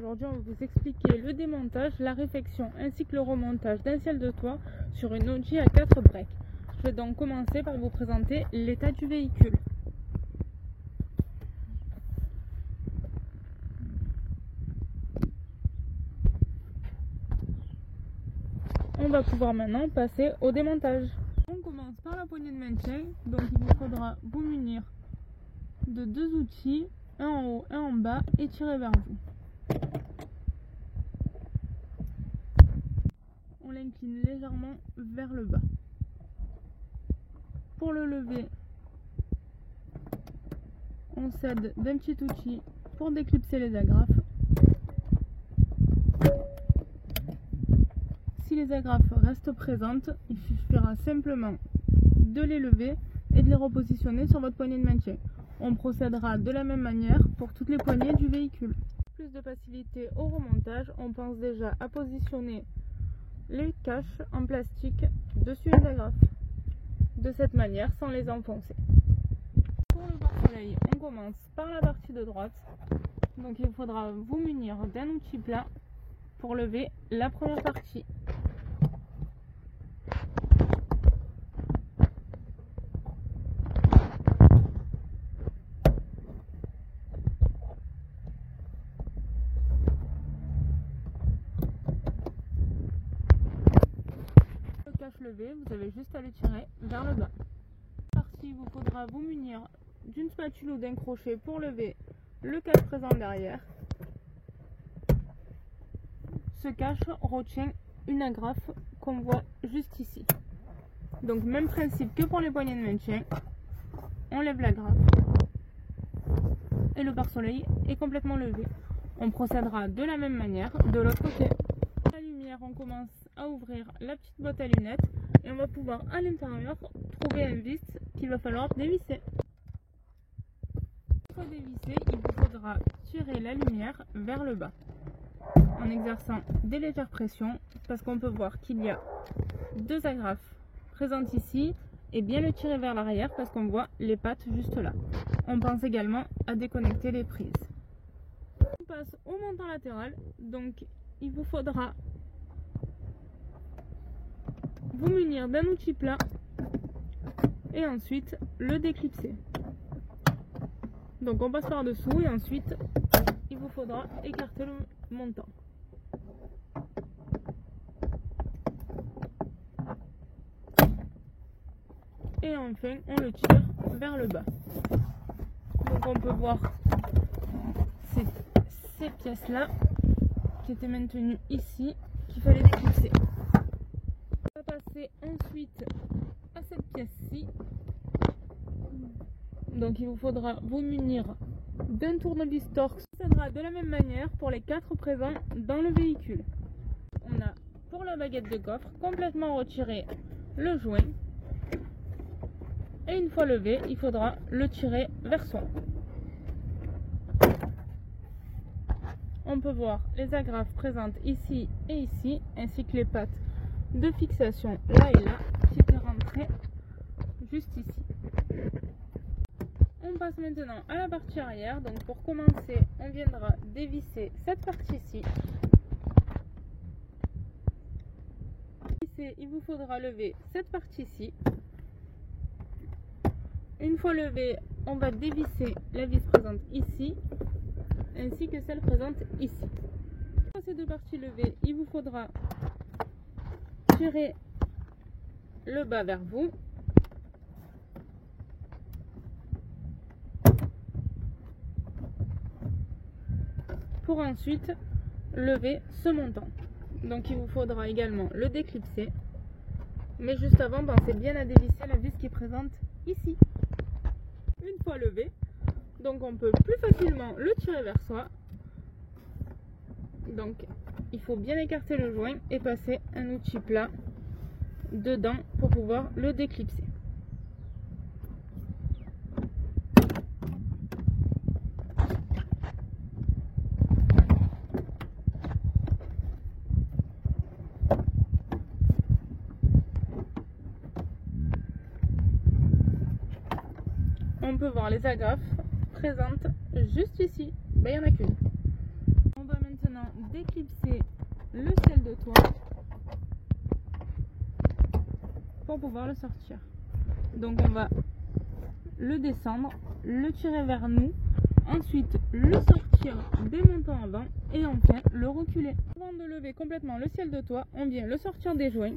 Aujourd'hui, on va vous expliquer le démontage, la réfection ainsi que le remontage d'un ciel de toit sur une Audi à 4 breaks. Je vais donc commencer par vous présenter l'état du véhicule. On va pouvoir maintenant passer au démontage. On commence par la poignée de maintien, donc il vous faudra vous munir de deux outils, un en haut, un en bas et tirer vers vous. On l'incline légèrement vers le bas. Pour le lever, on s'aide d'un petit outil pour déclipser les agrafes. Si les agrafes restent présentes, il suffira simplement de les lever et de les repositionner sur votre poignée de maintien. On procédera de la même manière pour toutes les poignées du véhicule. Plus de facilité au remontage, on pense déjà à positionner les caches en plastique dessus les agrafes, de cette manière sans les enfoncer. Pour le pare-soleil, on commence par la partie de droite, donc il faudra vous munir d'un outil plat pour lever la première partie. Levé, vous avez juste à le tirer vers le bas. Partie, il vous faudra vous munir d'une spatule ou d'un crochet pour lever le cache présent derrière. Ce cache retient une agrafe qu'on voit juste ici. Donc même principe que pour les poignées de maintien, on lève l'agrafe et le pare-soleil est complètement levé. On procédera de la même manière de l'autre côté. La lumière, on commence à ouvrir la petite boîte à lunettes et on va pouvoir à l'intérieur trouver un vis qu'il va falloir dévisser. Pour dévisser, il vous faudra tirer la lumière vers le bas en exerçant des légères pressions parce qu'on peut voir qu'il y a deux agrafes présentes ici et bien le tirer vers l'arrière parce qu'on voit les pattes juste là. On pense également à déconnecter les prises. On passe au montant latéral, donc il vous faudra vous munir d'un outil plat et ensuite le déclipser. Donc on passe par dessous et ensuite il vous faudra écarter le montant. Et enfin on le tire vers le bas. Donc on peut voir ces pièces là qui étaient maintenues ici qu'il fallait déclipser. On va passer ensuite à cette pièce-ci. Donc il vous faudra vous munir d'un tournevis torx. Ça sera de la même manière pour les 4 présents dans le véhicule. On a pour la baguette de coffre complètement retiré le joint. Et une fois levé, il faudra le tirer vers soi. On peut voir les agrafes présentes ici et ici, ainsi que les pattes de fixation là et là qui étaient rentrées juste ici. On passe maintenant à la partie arrière. Donc pour commencer, on viendra dévisser cette partie-ci. Il vous faudra lever cette partie-ci. Une fois levé, on va dévisser la vis présente ici, ainsi que celle présente ici. Pour ces deux parties levées, il vous faudra tirer le bas vers vous. Pour ensuite lever ce montant. Donc il vous faudra également le déclipser. Mais juste avant, pensez bien à dévisser la vis qui est présente ici. Une fois levé, donc on peut plus facilement le tirer vers soi. Donc il faut bien écarter le joint et passer un outil plat dedans pour pouvoir le déclipser. On peut voir les agrafes présentes juste ici. Il n'y en a qu'une. On va maintenant pouvoir le sortir. Donc on va le descendre, le tirer vers nous, ensuite le sortir démontant avant et enfin le reculer. Avant de lever complètement le ciel de toit, on vient le sortir des joints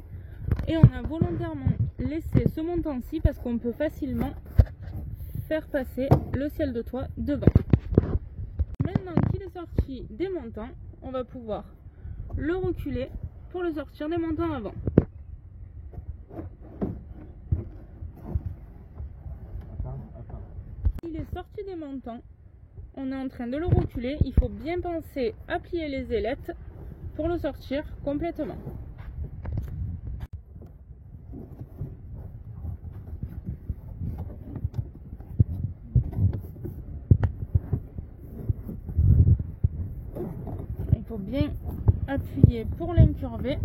et on a volontairement laissé ce montant-ci parce qu'on peut facilement faire passer le ciel de toit devant. Maintenant qu'il est sorti des montants, on va pouvoir le reculer pour le sortir des montants avant. Il est sorti des montants, on est en train de le reculer, il faut bien penser à plier les ailettes pour le sortir complètement. Il faut bien appuyer pour l'incurver.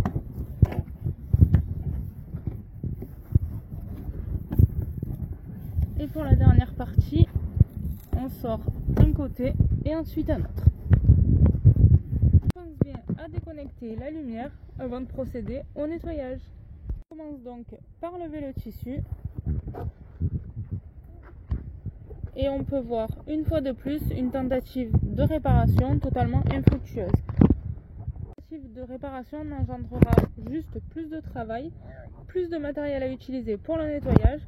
Et pour la dernière partie, on sort un côté et ensuite un autre. On pense bien à déconnecter la lumière avant de procéder au nettoyage. On commence donc par lever le tissu. Et on peut voir une fois de plus une tentative de réparation totalement infructueuse. La tentative de réparation n'engendrera juste plus de travail, plus de matériel à utiliser pour le nettoyage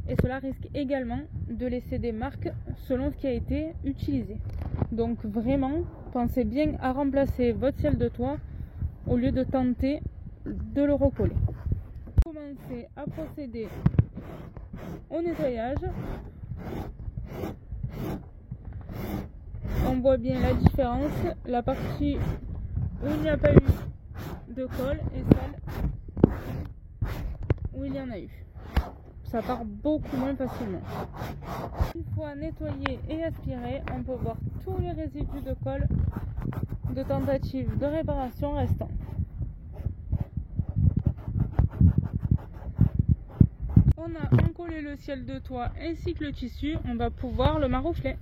et cela risque également de laisser des marques selon ce qui a été utilisé. Donc vraiment, pensez bien à remplacer votre ciel de toit au lieu de tenter de le recoller. Commencez à procéder au nettoyage. On voit bien la différence, la partie où il n'y a pas eu de colle et celle où il y en a eu. Ça part beaucoup moins facilement. Une fois nettoyé et aspiré, on peut voir tous les résidus de colle de tentative de réparation restants. On a encollé le ciel de toit ainsi que le tissu, on va pouvoir le maroufler.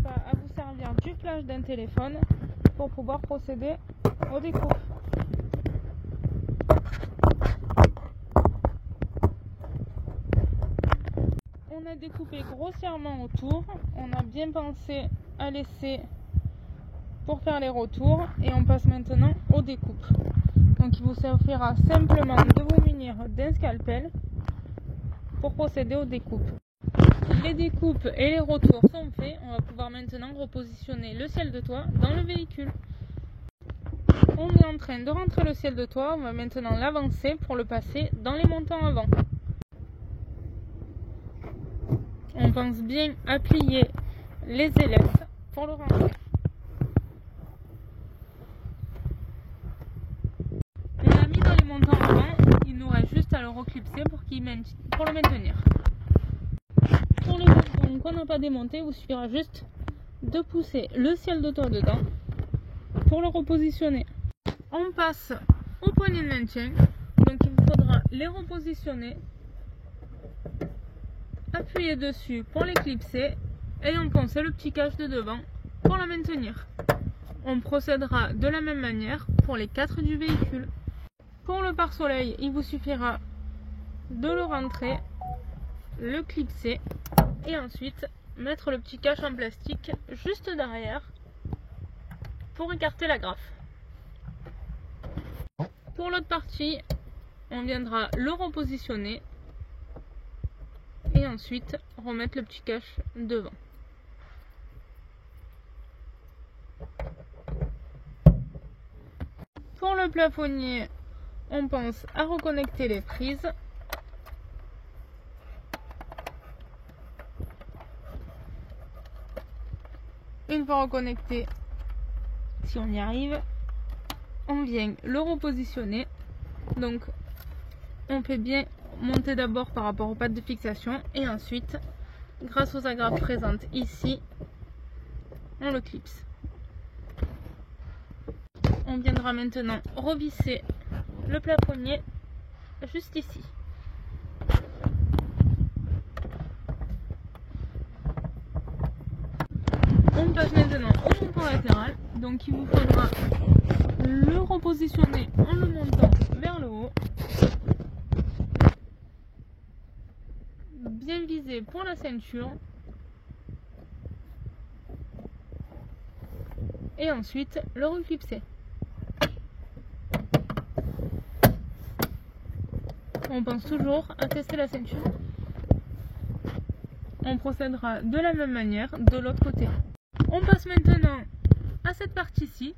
pas à vous servir du flash d'un téléphone pour pouvoir procéder aux découpes. On a découpé grossièrement autour, on a bien pensé à laisser pour faire les retours et on passe maintenant aux découpes. Donc il vous suffira simplement de vous munir d'un scalpel pour procéder aux découpes. Les découpes et les retours sont faits, on va pouvoir maintenant repositionner le ciel de toit dans le véhicule. On est en train de rentrer le ciel de toit, on va maintenant l'avancer pour le passer dans les montants avant. On pense bien appuyer les ailettes pour le rentrer. On l'a mis dans les montants avant, il nous reste juste à le reclipser pour le maintenir. Pour les montants qu'on n'a pas démontés, il vous suffira juste de pousser le ciel de toit dedans pour le repositionner. On passe aux poignées de maintien, donc il vous faudra les repositionner, appuyer dessus pour les clipser et enfoncer le petit cache de devant pour la maintenir. On procédera de la même manière pour les 4 du véhicule. Pour le pare-soleil, il vous suffira de le rentrer, le clipser et ensuite mettre le petit cache en plastique juste derrière pour écarter la graffe. Pour l'autre partie, on viendra le repositionner et ensuite remettre le petit cache devant. Pour le plafonnier, on pense à reconnecter les prises. Une fois reconnecté, si on y arrive, on vient le repositionner. Donc on fait bien monter d'abord par rapport aux pattes de fixation et ensuite, grâce aux agrafes présentes ici, on le clipse. On viendra maintenant revisser le plafonnier juste ici. On passe maintenant au montant latéral, donc il vous faudra le repositionner en le montant vers le haut, bien viser pour la ceinture et ensuite le reclipser. On pense toujours à tester la ceinture. On procédera de la même manière de l'autre côté. On passe maintenant à cette partie-ci.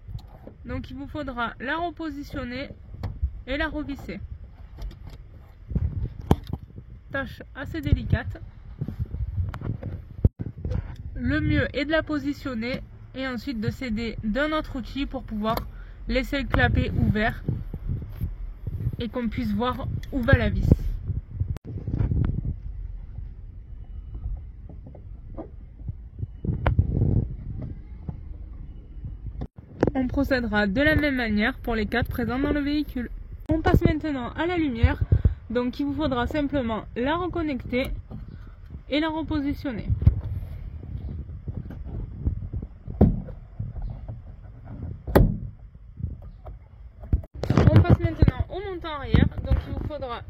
Donc il vous faudra la repositionner et la revisser. Tâche assez délicate. Le mieux est de la positionner et ensuite de s'aider d'un autre outil pour pouvoir laisser le clapet ouvert et qu'on puisse voir où va la vis. On procédera de la même manière pour les 4 présents dans le véhicule. On passe maintenant à la lumière, donc il vous faudra simplement la reconnecter et la repositionner. On passe maintenant au montant arrière, donc il vous faudra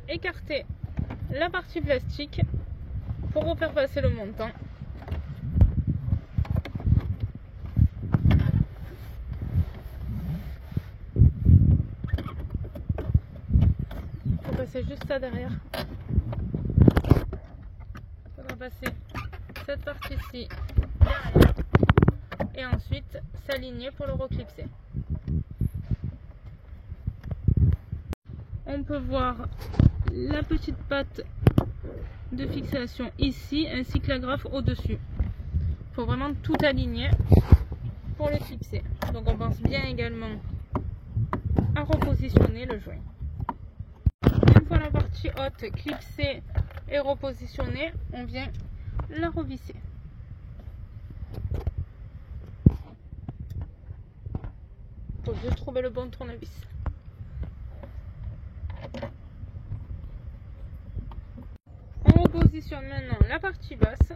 écarter la partie plastique pour refaire passer le montant. Passer juste ça derrière. Il faudra passer cette partie-ci derrière et ensuite s'aligner pour le reclipser. On peut voir la petite patte de fixation ici ainsi que la graffe au-dessus. Il faut vraiment tout aligner pour le clipser. Donc on pense bien également à repositionner le joint. Une fois la partie haute clipsée et repositionnée, on vient la revisser. Il faut juste trouver le bon tournevis. On repositionne maintenant la partie basse.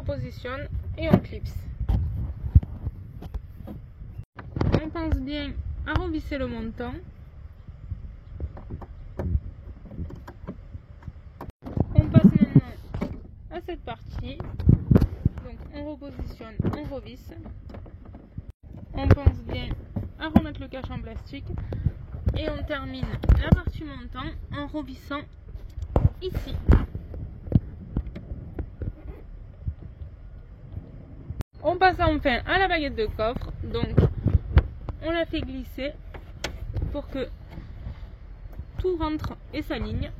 repositionne et on clipse. On pense bien à revisser le montant. On passe maintenant à cette partie. Donc on repositionne, on revisse. On pense bien à remettre le cache en plastique. Et on termine la partie montant en revissant ici. On passe enfin à la baguette de coffre. Donc on la fait glisser pour que tout rentre et s'aligne.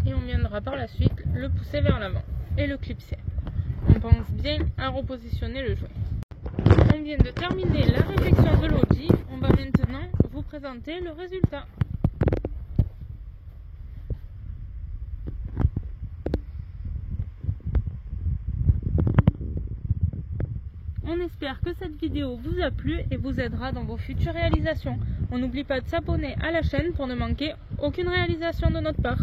Et on viendra par la suite le pousser vers l'avant et le clipser. On pense bien à repositionner le jouet. On vient de terminer la réflexion de l'audi. On va maintenant vous présenter le résultat. On espère que cette vidéo vous a plu et vous aidera dans vos futures réalisations. On n'oublie pas de s'abonner à la chaîne pour ne manquer aucune réalisation de notre part.